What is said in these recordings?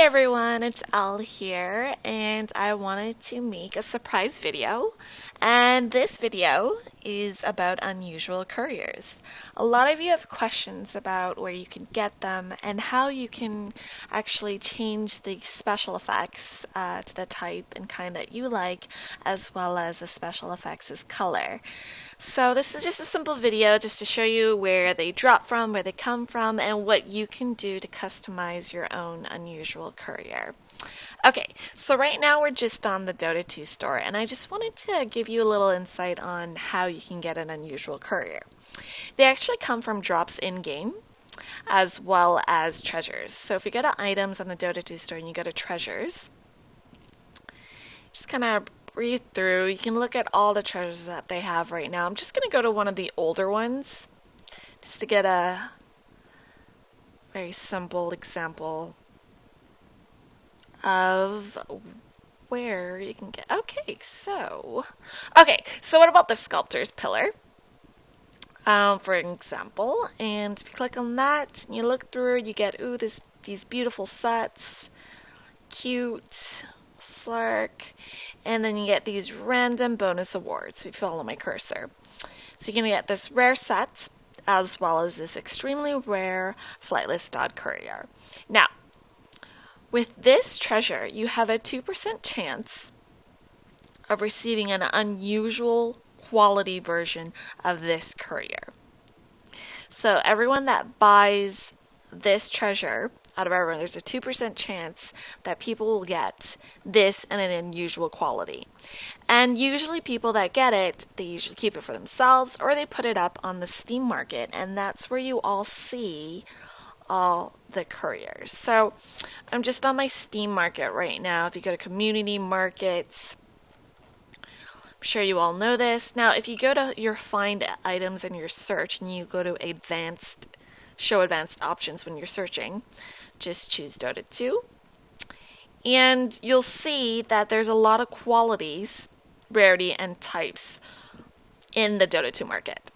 everyone, it's Elle here, and I wanted to make a surprise video. And this video is about unusual couriers. A lot of you have questions about where you can get them and how you can actually change the special effects to the type and kind that you like, as well as the special effects' color. So this is just a simple video just to show you where they drop from, where they come from, and what you can do to customize your own unusual courier. Okay, so right now we're just on the Dota 2 store, and I just wanted to give you a little insight on how you can get an unusual courier. They actually come from drops in-game, as well as treasures. So if you go to items on the Dota 2 store and you go to treasures, just kind of read through. You can look at all the treasures that they have right now. I'm just going to go to one of the older ones just to get a very simple example of where you can get. Okay, so what about the sculptor's pillar? For example, and if you click on that and you look through, you get these beautiful sets, cute, Slark, and then you get these random bonus awards if you follow my cursor. So you're going to get this rare set as well as this extremely rare flightless dot courier. Now, with this treasure, you have a 2% chance of receiving an unusual quality version of this courier. So everyone that buys this treasure, out of everyone, there's a 2% chance that people will get this in an unusual quality. And usually people that get it, they usually keep it for themselves or they put it up on the Steam market, and that's where you all see all the couriers. So I'm just on my Steam market right now. If you go to community markets, I'm sure you all know this. Now if you go to your find items in your search and you go to show advanced options when you're searching, just choose Dota 2 and you'll see that there's a lot of qualities, rarity, and types in the Dota 2 market.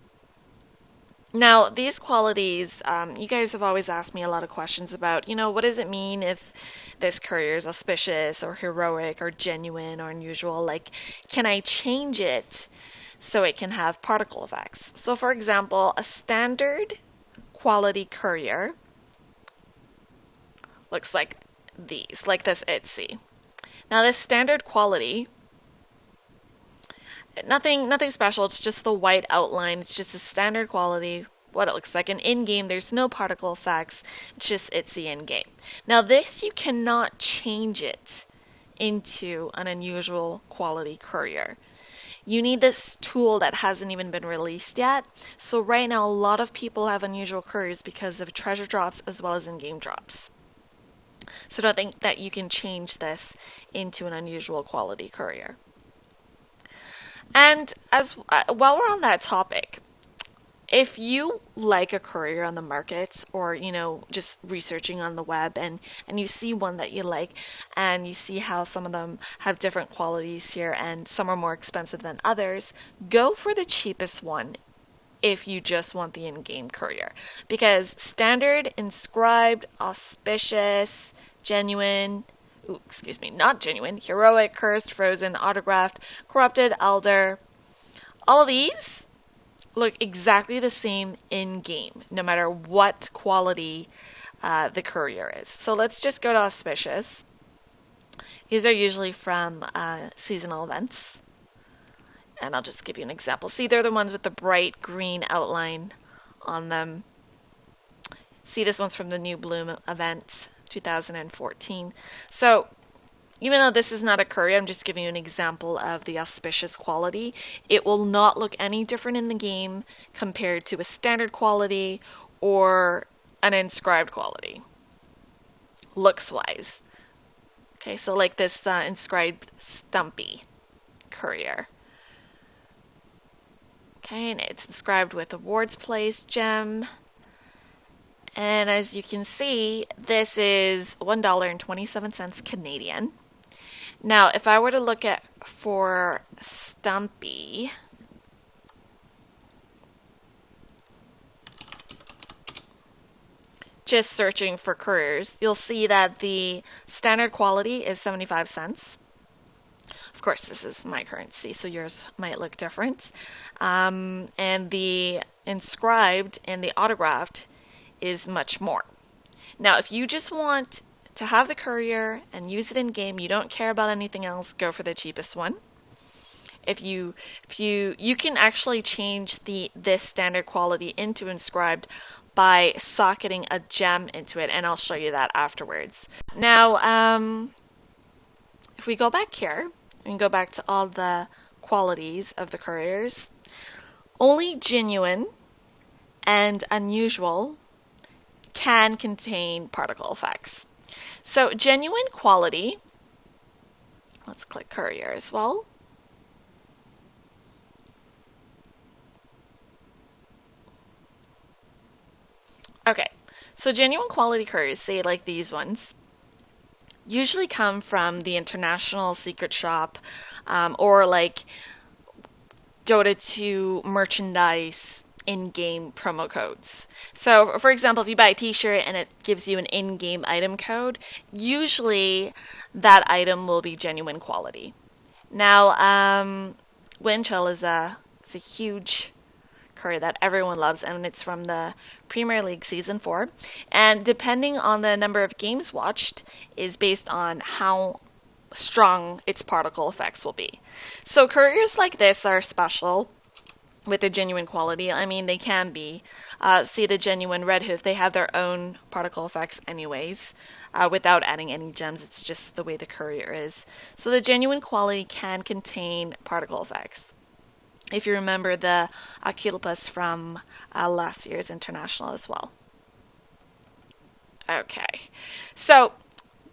Now, these qualities, you guys have always asked me a lot of questions about, what does it mean if this courier is auspicious or heroic or genuine or unusual? Like, can I change it so it can have particle effects? So, for example, a standard quality courier looks like these, like this Etsy. Now, this standard quality, nothing special, it's just the white outline, it's just a standard quality, what it looks like. And in-game, there's no particle effects, it's just Etsy in-game. Now this, you cannot change it into an unusual quality courier. You need this tool that hasn't even been released yet. So right now, a lot of people have unusual couriers because of treasure drops as well as in-game drops. So don't think that you can change this into an unusual quality courier. And while we're on that topic, if you like a courier on the market or, just researching on the web and you see one that you like and you see how some of them have different qualities here and some are more expensive than others, go for the cheapest one if you just want the in-game courier. Because standard, inscribed, auspicious, genuine, not genuine, heroic, cursed, frozen, autographed, corrupted, elder, all of these look exactly the same in-game, no matter what quality the courier is. So let's just go to auspicious. These are usually from seasonal events. And I'll just give you an example. See, they're the ones with the bright green outline on them. See, this one's from the New Bloom event, 2014. So even though this is not a courier, I'm just giving you an example of the auspicious quality. It will not look any different in the game compared to a standard quality or an inscribed quality, looks-wise. Okay, so like this inscribed Stumpy courier. Okay, and it's inscribed with awards placed gem. And as you can see, this is $1.27 Canadian. Now, if I were to look for Stumpy, just searching for couriers, you'll see that the standard quality is 75 cents. Of course, this is my currency, so yours might look different. And the inscribed and the autographed is much more. Now, if you just want to have the courier and use it in game, you don't care about anything else, go for the cheapest one. If you can actually change this standard quality into inscribed by socketing a gem into it, and I'll show you that afterwards. Now, if we go back here and go back to all the qualities of the couriers, only genuine and unusual can contain particle effects. So genuine quality, let's click courier as well. Okay, so genuine quality couriers, say like these ones, usually come from the international secret shop or like Dota 2 merchandise in-game promo codes. So, for example, if you buy a t-shirt and it gives you an in-game item code, usually that item will be genuine quality. Now, Wind Chill is a huge courier that everyone loves, and it's from the Premier League Season 4. And depending on the number of games watched is based on how strong its particle effects will be. So couriers like this are special with their genuine quality. I mean, they can be. See the genuine Red Hoof, they have their own particle effects anyways, without adding any gems. It's just the way the courier is. So the genuine quality can contain particle effects. If you remember the Aquilopus from last year's International as well. Okay, so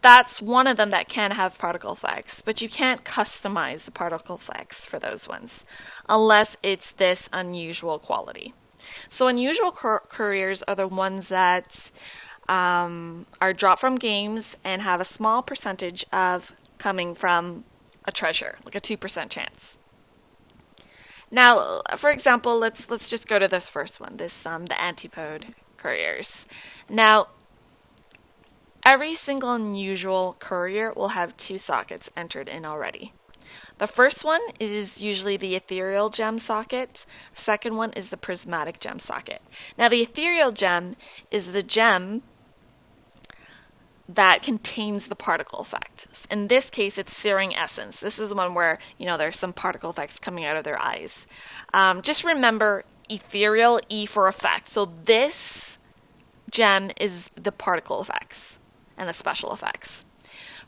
that's one of them that can have particle effects, but you can't customize the particle effects for those ones unless it's this unusual quality. So unusual couriers are the ones that are dropped from games and have a small percentage of coming from a treasure, like a 2% chance. Now, for example, let's just go to this first one, this the antipode couriers. Now, every single unusual courier will have 2 sockets entered in already. The first one is usually the ethereal gem socket. The second one is the prismatic gem socket. Now, the ethereal gem is the gem that contains the particle effect. In this case, it's searing essence. This is the one where, there's some particle effects coming out of their eyes. Just remember ethereal, E for effect. So this gem is the particle effects and the special effects.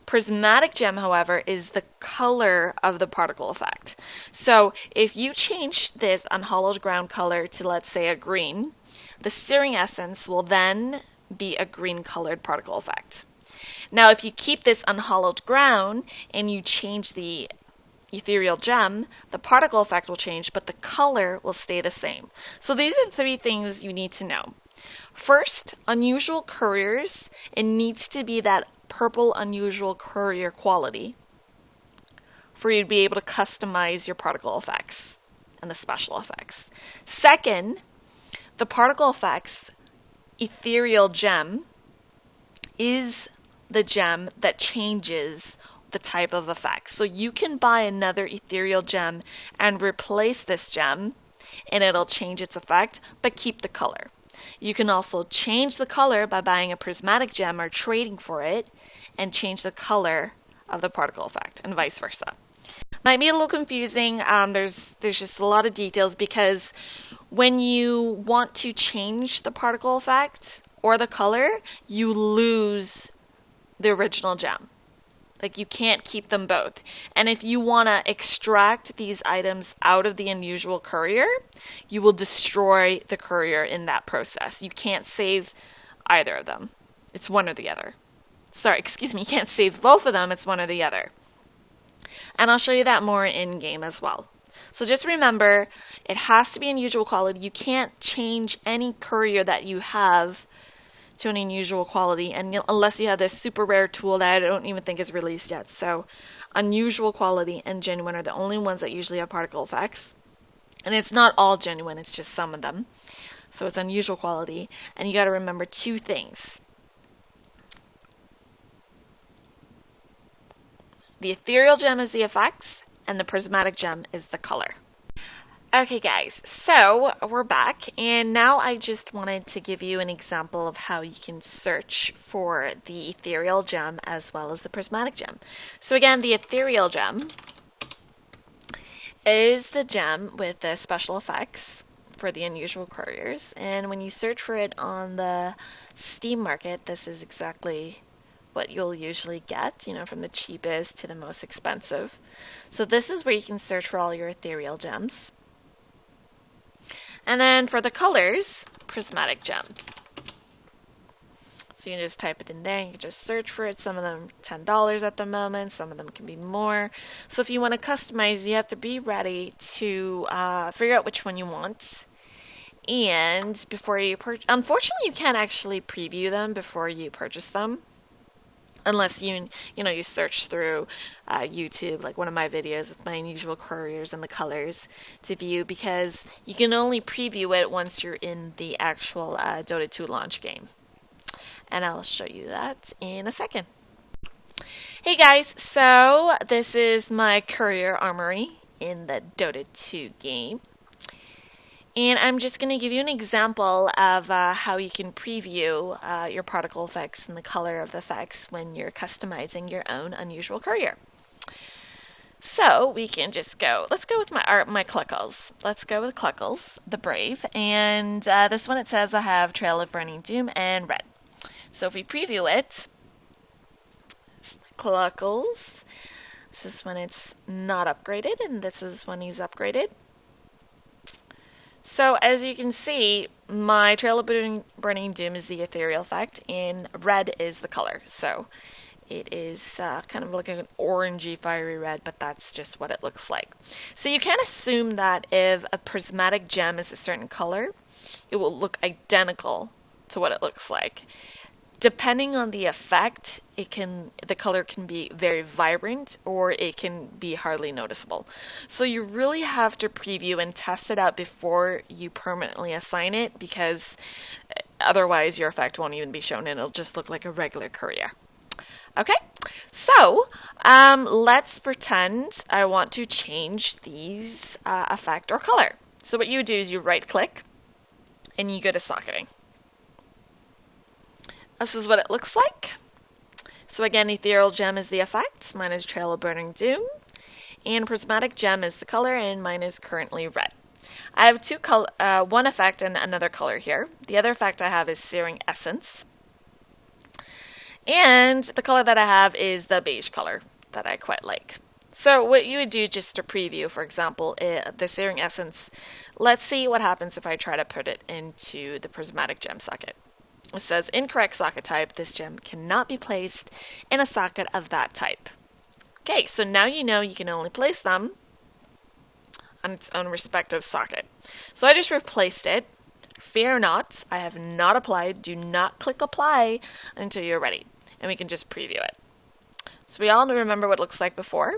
Prismatic gem, however, is the color of the particle effect. So if you change this unhollowed ground color to, let's say, a green, the searing essence will then be a green colored particle effect. Now, if you keep this unhollowed ground and you change the ethereal gem, the particle effect will change, but the color will stay the same. So these are the 3 things you need to know. First, unusual couriers, it needs to be that purple unusual courier quality for you to be able to customize your particle effects and the special effects. Second, the particle effects ethereal gem is the gem that changes the type of effect. So you can buy another ethereal gem and replace this gem and it'll change its effect, but keep the color. You can also change the color by buying a prismatic gem or trading for it and change the color of the particle effect and vice versa. Might be a little confusing. There's just a lot of details because when you want to change the particle effect or the color, you lose the original gem. Like, you can't keep them both. And if you want to extract these items out of the unusual courier, you will destroy the courier in that process. You can't save either of them. It's one or the other. Sorry, excuse me, you can't save both of them. It's one or the other. And I'll show you that more in game as well. So just remember, it has to be unusual quality. You can't change any courier that you have to an unusual quality, and unless you have this super rare tool that I don't even think is released yet. So unusual quality and genuine are the only ones that usually have particle effects. And it's not all genuine, it's just some of them. So it's unusual quality. And you got to remember 2 things. the ethereal gem is the effects, and the prismatic gem is the color. Okay guys, so we're back, and now I just wanted to give you an example of how you can search for the ethereal gem as well as the prismatic gem. So again, the ethereal gem is the gem with the special effects for the unusual couriers, and when you search for it on the Steam market, this is exactly what you'll usually get, you know, from the cheapest to the most expensive. So this is where you can search for all your ethereal gems. And then for the colors, prismatic gems. So you can just type it in there and you can just search for it. Some of them $10 at the moment, some of them can be more. So if you want to customize, you have to be ready to figure out which one you want. And before you unfortunately, you can't actually preview them before you purchase them. Unless you search through YouTube, like one of my videos with my unusual couriers and the colors to view, because you can only preview it once you're in the actual Dota 2 launch game. And I'll show you that in a second. Hey guys, so this is my courier armory in the Dota 2 game. And I'm just going to give you an example of how you can preview your particle effects and the color of the effects when you're customizing your own unusual courier. So we can just go, let's go with my Cluckles. Let's go with Cluckles, the Brave. And this one, it says I have Trail of Burning Doom and Red. So if we preview it, Cluckles, this is when it's not upgraded, and this is when he's upgraded. So as you can see, my Trail of Burning Doom is the ethereal effect, and red is the color. So it is kind of like an orangey, fiery red, but that's just what it looks like. So you can assume that if a prismatic gem is a certain color, it will look identical to what it looks like. Depending on the effect, the color can be very vibrant or it can be hardly noticeable. So you really have to preview and test it out before you permanently assign it, because otherwise your effect won't even be shown and it'll just look like a regular courier. Okay, so let's pretend I want to change these effect or color. So what you do is you right click and you go to socketing. This is what it looks like. So again, ethereal gem is the effect. Mine is Trail of Burning Doom. And prismatic gem is the color, and mine is currently red. I have one effect and another color here. The other effect I have is Searing Essence. And the color that I have is the beige color that I quite like. So what you would do, just to preview, for example, the Searing Essence, let's see what happens if I try to put it into the prismatic gem socket. It says incorrect socket type. This gem cannot be placed in a socket of that type. Okay, so now you know you can only place them on its own respective socket. So I just replaced it. Fear not, I have not applied. Do not click apply until you're ready. And we can just preview it. So we all remember what it looks like before.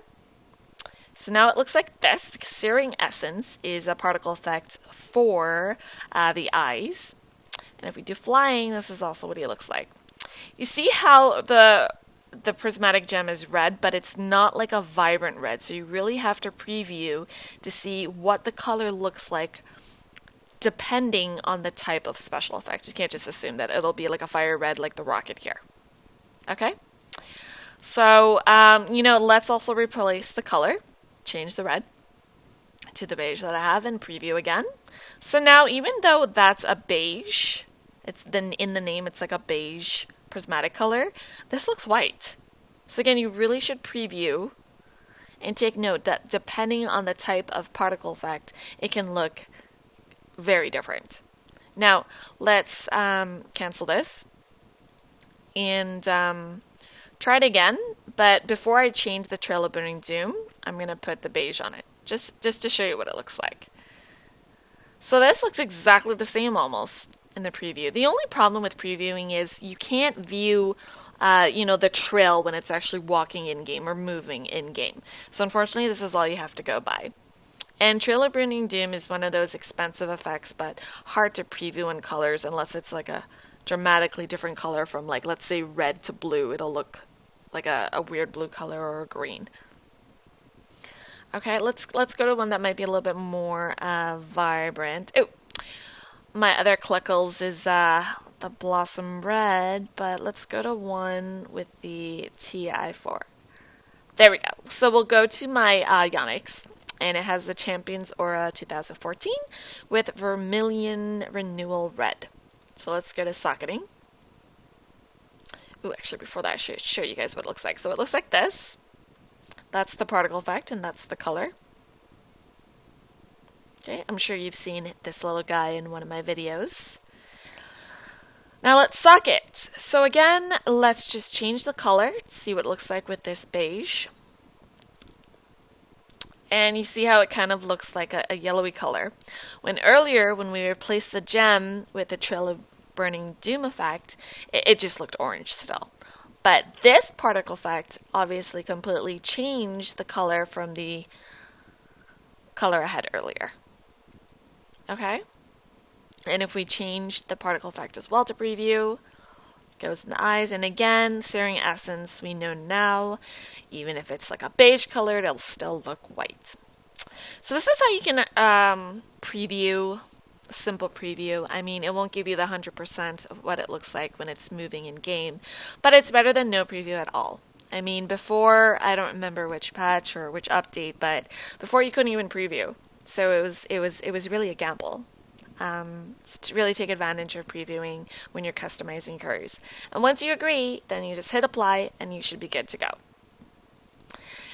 So now it looks like this, because Searing Essence is a particle effect for the eyes. And if we do flying, this is also what he looks like. You see how the prismatic gem is red, but it's not like a vibrant red. So you really have to preview to see what the color looks like depending on the type of special effect. You can't just assume that it'll be like a fire red like the rocket here. Okay? So, let's also replace the color. Change the red to the beige that I have and preview again. So now, even though that's a beige, in the name it's like a beige prismatic color, this looks white. So again, you really should preview and take note that depending on the type of particle effect, it can look very different. Now, let's cancel this and try it again. But before I change the Trail of Burning Doom, I'm going to put the beige on it, just to show you what it looks like. So this looks exactly the same almost in the preview. The only problem with previewing is you can't view the trail when it's actually walking in-game or moving in-game. So unfortunately, this is all you have to go by. And Trail of Burning Doom is one of those expensive effects, but hard to preview in colors unless it's like a dramatically different color from, like, let's say red to blue. It'll look like a weird blue color or a green. Okay, let's go to one that might be a little bit more vibrant. Oh, my other Clickles is the Blossom Red, but let's go to one with the TI4. There we go. So we'll go to my Yonex, and it has the Champions Aura 2014 with Vermilion Renewal Red. So let's go to socketing. Ooh, actually, before that, I should show you guys what it looks like. So it looks like this. That's the particle effect, and that's the color. Okay, I'm sure you've seen this little guy in one of my videos. Now let's socket. So again, let's just change the color, see what it looks like with this beige. And you see how it kind of looks like a yellowy color. When earlier, when we replaced the gem with the Trail of Burning Doom effect, it just looked orange still. But this particle effect obviously completely changed the color from the color I had earlier. Okay? And if we change the particle effect as well to preview, goes in the eyes. And again, Searing Essence, we know now, even if it's like a beige color, it'll still look white. So this is how you can preview, simple preview. I mean, it won't give you the 100% of what it looks like when it's moving in game, but it's better than no preview at all. I mean, before, I don't remember which patch or which update, but before you couldn't even preview. So it was really a gamble. To really take advantage of previewing when you're customizing couriers. And once you agree, then you just hit apply and you should be good to go.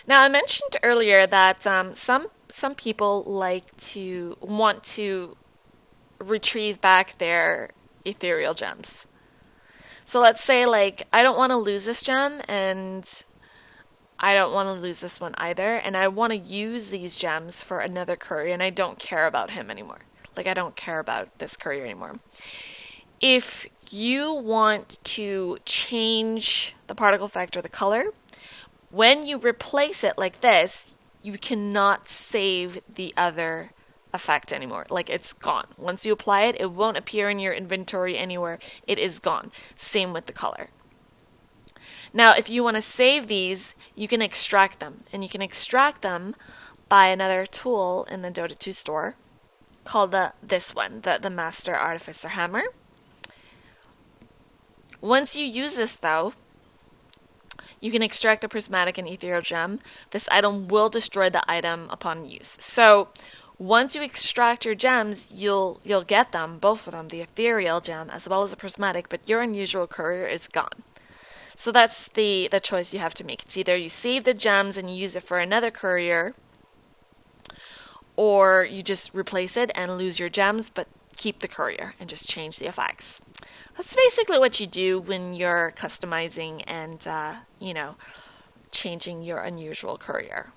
Now I mentioned earlier that some people want to retrieve back their ethereal gems. So let's say like I don't want to lose this gem and I don't want to lose this one either, and I want to use these gems for another courier and I don't care about him anymore. Like, I don't care about this courier anymore. If you want to change the particle effect or the color, when you replace it like this, you cannot save the other effect anymore. Like, it's gone. Once you apply it, it won't appear in your inventory anywhere. It is gone. Same with the color. Now, if you want to save these, you can extract them. And you can extract them by another tool in the Dota 2 store, called this one, the Master Artificer Hammer. Once you use this though, you can extract the prismatic and ethereal gem. This item will destroy the item upon use. So once you extract your gems, you'll get them, both of them, the ethereal gem as well as the prismatic, but your unusual courier is gone. So that's the choice you have to make. It's either you save the gems and you use it for another courier, or you just replace it and lose your gems, but keep the courier and just change the effects. That's basically what you do when you're customizing and, changing your unusual courier.